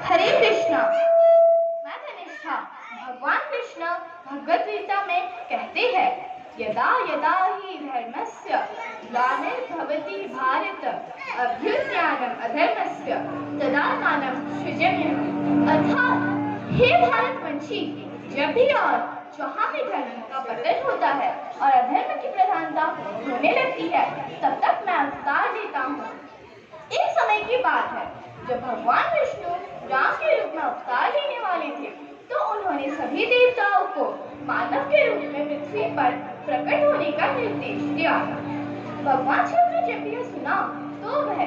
हरे कृष्णा। मैं तनिष्ठा। भगवान कृष्ण भगवद गीता में कहते हैं, यदा यदा हि धर्मस्य ग्लानिर्भवति भारत अभ्युत्थानम् अधर्मस्य तदात्मानं सृजनीयम्। अर्थात हे भारतवंशी, जब भी और जहाँ भी धर्म का पतन होता है और अधर्म की प्रधानता होने लगती है, तब तक मैं अवतार लेता हूँ। एक समय की बात है जब भगवान विष्णु राम के रूप में अवतार लेने वाले थे, तो उन्होंने सभी देवताओं को मानव के रूप में पृथ्वी पर प्रकट होने का निर्देश दिया। भगवान शिव ने जब यह सुना तो वह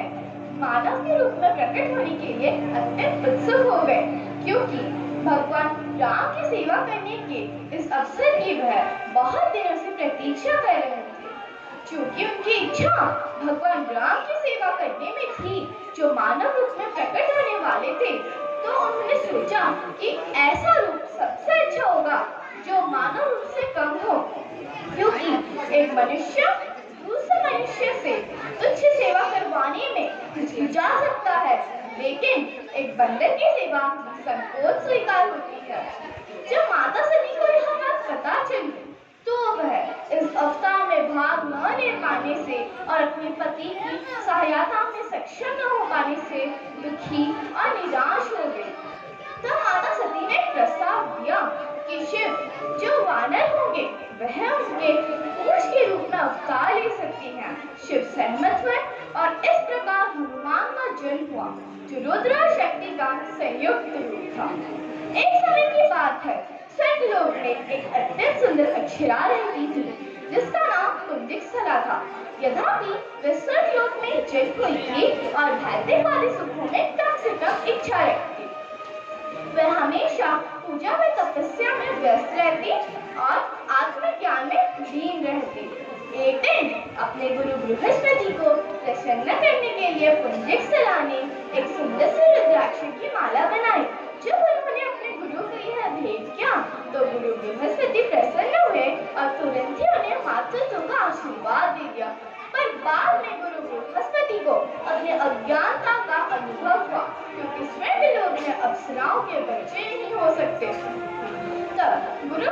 मानव के रूप में प्रकट होने के लिए अत्यंत उत्सुक हो गए, क्योंकि भगवान राम की सेवा करने के इस अवसर की वह बहुत दिनों से प्रतीक्षा कर रहे थे। क्योंकि उनकी इच्छा भगवान राम की सेवा करने में थी, जो मानव रूप में प्रकट होने वाले थे, तो उन्होंने सोचा कि ऐसा रूप सबसे अच्छा होगा जो मानव रूप से कम हो, क्योंकि एक मनुष्य दूसरे मनुष्य से तुच्छ सेवा करवाने में हिचकिचा सकता है, लेकिन एक बंदर की सेवा संकोच स्वीकार होती है। जब माता सती को यह बात पता चली, तो वह इस अवतार में भाग न ले पाने से और अपने पति की सहायता में सक्षम न हो पाने से दुखी और निराश हो गई। तब माता सती ने प्रस्ताव दिया कि शिव जो वानर होंगे वह उनके पूछ के रूप में अवतार ले सकते हैं। शिव सहमत हुए और इस प्रकार हनुमान का जन्म हुआ, जो रुद्र और शक्ति का संयुक्त रूप था। एक समय की बात है, स्वर्गलोक में एक अत्यंत सुंदर अप्सरा रहती थी, जिसका नाम पुंजिकसला था। यद्यपि वह स्वर्गलोक में जन्म हुई थी और भौतिक आदि सुखों में कम से कम इच्छा रखती। वह हमेशा पूजा व तपस्या में व्यस्त रहती और आत्मज्ञान में लीन रहती। एक दिन अपने गुरु बृहस्पति को प्रसन्न करने के लिए पुंजिकसला ने एक सुंदर सी रुद्राक्ष की माला बनाई। जब उन्होंने अपने गुरु को यह भेंट किया, तो गुरु बृहस्पति प्रसन्न हुए और तुरंत ही उन्हें मातृत्व का आशीर्वाद दे दिया। पर बाद में गुरु बृहस्पति को अपने अज्ञानता का अनुभव हुआ, क्योंकि स्वर्गलोक में अप्सराओं के बच्चे नहीं हो सकते। तब गुरु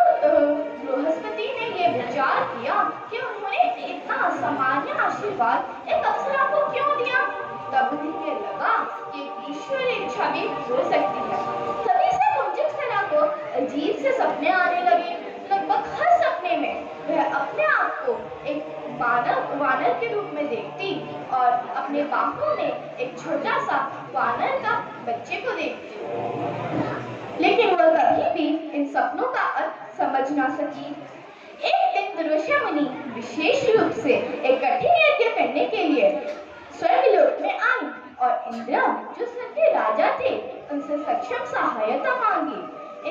बृहस्पति ने यह विचार किया कि उन्होंने इतना असामान्य आशीर्वाद एक अप्सरा को क्यों दिया। तब उन्हें लगा कि ईश्वरी इच्छा भी हो सकती है। तभी से पुंजिकसला को अजीब से सपने आने लगे। लगभग हर सपने में वह अपने आप को एक वानर के रूप में देखती और अपने बाहों में एक छोटा सा वानर का बच्चे को देखती, लेकिन वह कभी भी इन सपनों का अर्थ समझ ना सकी। एक दिन दुर्वासा मुनि विशेष रूप से एक कठिन यज्ञ करने के लिए स्वर्गलोक में आई और इंद्र, जो स्वर्ग के राजा थे, उनसे सक्षम सहायता मांगी।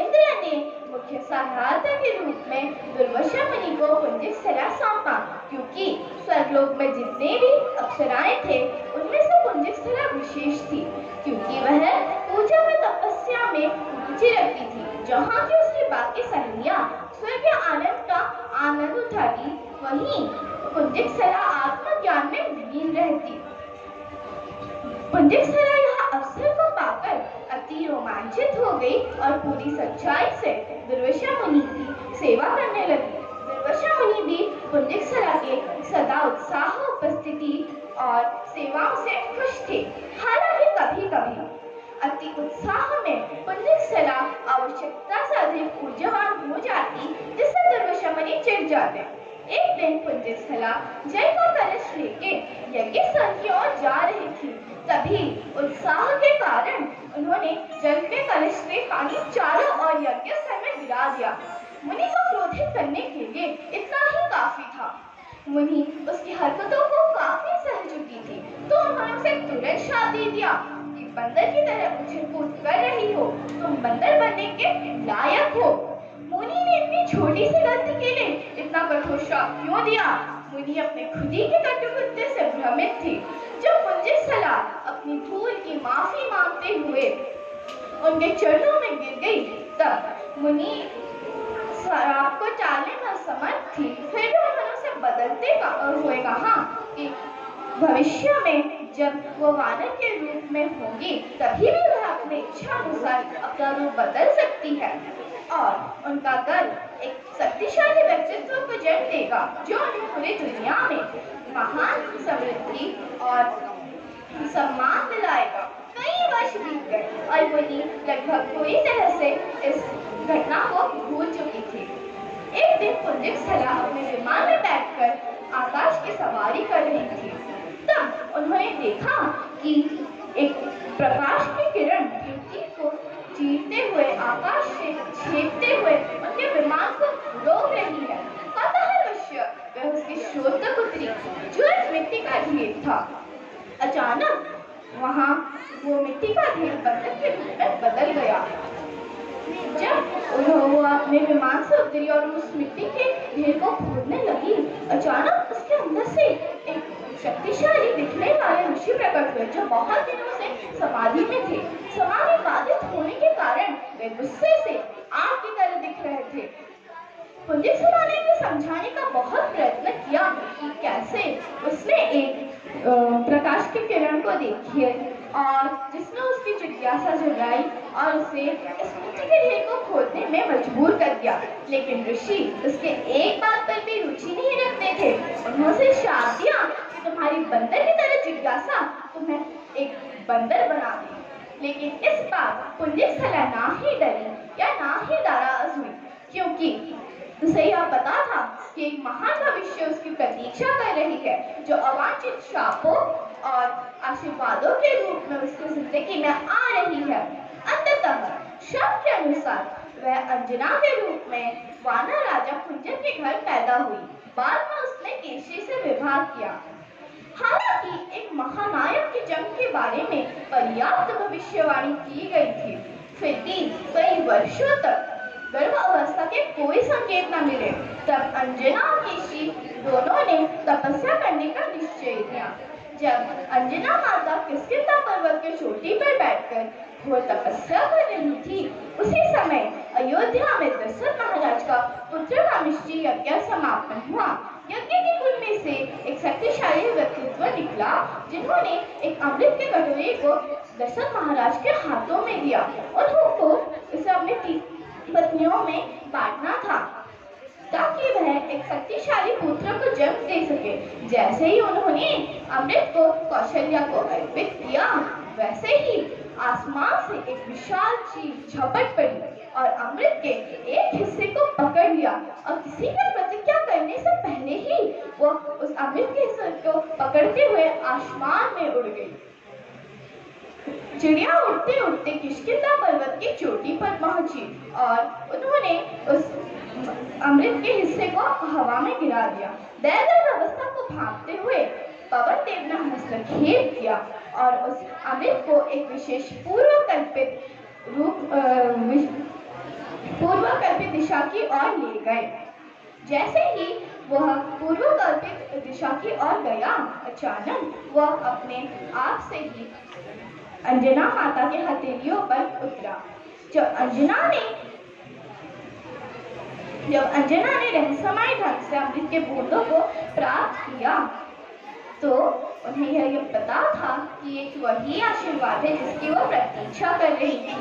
इंद्र ने मुख्य सहायता के रूप में दुर्वासा मुनि को पुंजिकसला सौंपा, क्योंकि स्वर्गलोक में जितने भी अप्सराएं थे, उनमें से पुंजिकसला विशेष थी, क्योंकि वह पूजा व तपस्या में रुचि रखती थी। जहाँ की उसकी बाकी सहेलियां स्वर्गीय आनंद का आनंद उठाती, वहीं पुंजिकसला आत्मज्ञान में लीन रहती। पुंजिकसला यह अवसर को पाकर अति रोमांचित हो गई और पूरी सच्चाई से दुर्वासा मुनि की सेवा करने लगी। दुर्वासा मुनि भी पुंजिकसला के सदा उत्साह उपस्थिति और सेवाओं से खुश थे। हालांकि कभी कभी अति उत्साह में पुंजिकसला आवश्यकता से अधिक ऊर्जावान हो जाती, जिससे दुर्वासा मुनि चिढ़ जाते। एक दिन पुंजिकसला जल का कलश लेके यज्ञ स्थल की ओर जा रही थी। तभी उत्साह के कारण उन्होंने जल के कलश से पानी चारों ओर यज्ञ स्थल में गिरा दिया। मुनि को क्रोधित करने के लिए इतना ही काफी था। मुनि उसकी हरकतों को काफी सह चुकी थी, तो उन्होंने उसे तुरंत शाप दे दिया कि बंदर की तरह उछल कूद कर रही हो, तुम बंदर बनने के लायक हो। मुनि ने इतनी छोटी सी गलती के लिए इतना कठोर श्राप क्यों दिया? मुनि अपने खुद ही के कटुकृत्य से भ्रमित थी। जब पुंजिकसला अपनी भूल की माफी मांगते हुए उनके चरणों में गिर गई, तब मुनि श्राप को टालने में असमर्थ थी। फिर भी उन्होंने उसे बदलते हुए कहा कि भविष्य में जब वो वानर के रूप में होंगी, तभी भी वह अपनी इच्छा अपना रूप बदल सकती है और उनका गर्व एक शक्तिशाली व्यक्तित्व को जन्म देगा जो उन्हें पूरी दुनिया में महान समृद्धि और सम्मान दिलाएगा। कई वर्ष बीत गए और मुनि लगभग पूरी तरह से इस घटना को भूल चुकी थी। एक दिन पुंजिकसला अपने विमान में बैठकर आकाश की सवारी कर रही थी। तब उन्होंने देखा कि एक प्रकाश की किरण पृथ्वी को चीरते हुए आकाश से छेदते हुए उनके विमान को रोक रही है। कौतूहलवश वह उसके शोध तक उतरी जो एक मिट्टी का ढेर था। अचानक वहां वो मिट्टी का ढेर बंदर के रूप में बदल गया। जब वो अपने विमान से उतरी और उस मिट्टी के ढेर को खोदने लगी, अचानक उसके अंदर से एक शक्तिशाली दिखने वाले ऋषि प्रकट हुए जो बहुत दिनों से समाधि में थे। समाधि बाधित होने के कारण वे गुस्से से आग की तरह दिख रहे थे। पुंजिकसला ने इन्हें समझाने का बहुत प्रयत्न किया कि कैसे उसने एक प्रकाश की किरण को देखी है और जिसने उसकी जिज्ञासा जगाई और उसे इस मिट्टी के ढेर को खोदने में मजबूर कर दिया। लेकिन ऋषि उसके एक बात पर भी रुचि नहीं रखते थे। उन्होंने शाप दिया कि तुम्हारी बंदर की तरह जिज्ञासा तुम्हें एक बंदर बना दे। लेकिन इस बार पुंजिकसला ना ही डरी या ना ही नाराज हुई, क्योंकि उसे यह पता था कि एक महान भविष्य उसकी प्रतीक्षा कर रही है जो अवांछित शापों और आशीर्वादों के रूप में उसकी जिंदगी में आ रही है। अंततः शाप के अनुसार वह अंजना के रूप में वानर राजा कुंजर के घर पैदा हुई। बाद में उसने केशी से विवाह किया। हालांकि एक महानायक की जंग के बारे में पर्याप्त भविष्यवाणी की गई थी, फिर भी कई वर्षों तक गर्भ अवस्था के कोई संकेत न मिले। तब अंजना और केशी दोनों ने तपस्या करने का निश्चय किया। जब अंजना माता किष्किंधा पर्वत की चोटी पर बैठकर वो तपस्या कर रही थी, उसी समय अयोध्या में दशरथ महाराज का पुत्रकामेष्टि यज्ञ समापन हुआ। यज्ञ के कुल में से एक शक्तिशाली व्यक्तित्व निकला जिन्होंने एक अमृत के कटोरे को दशरथ महाराज के हाथों में दिया। उनको इसे अपने पत्नियों में बांटना था ताकि वह एक शक्तिशाली पुत्र को जन्म दे सके। जैसे ही उन्होंने अमृत को कौशल्या को अर्पित किया, वैसे ही आसमान से एक विशाल चील झपट पड़ी और अमृत के एक हिस्से को पकड़ लिया और किसी का प्रतिज्ञा करने से पहले ही वो उस अमृत के हिस्से को पकड़ते हुए आसमान में उड़ गई। चिड़िया उड़ते उड़ते किष्किंधा पर्वत की चोटी पर पहुंची और उन्होंने उस अमृत के हिस्से को हवा में गिरा दिया। दैवीय अवस्था को भांपते हुए पवन देव ने हस्तक्षेप किया और उस अमृत को एक विशेष पूर्वकल्पित दिशा की ओर ले गए। जैसे ही वह पूर्वकल्पित दिशा की ओर गया, अचानक वह अपने आप से ही अंजना माता के हथेलियों पर उतरा। जब अंजना ने रहस्यमय ढंग से अमृत के बूंदों को प्राप्त किया, तो उन्हें यह पता था कि एक वही आशीर्वाद है जिसकी वो प्रतीक्षा कर रही थी।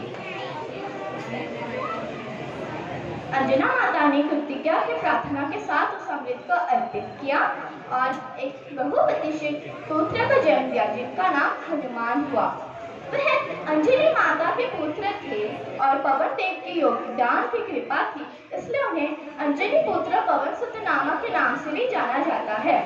अंजना माता ने कृतिज्ञा की प्रार्थना के साथ उस अमृत को अर्पित किया और एक बहुप्रतीक्षित पुत्र को जन्म दिया जिनका नाम हनुमान हुआ। वह अंजलि माता के पुत्र थे और पवन देव के योगदान की कृपा थी, इसलिए उन्हें अंजलि पुत्र पवन सुत नामा के नाम से भी जाना जाता है।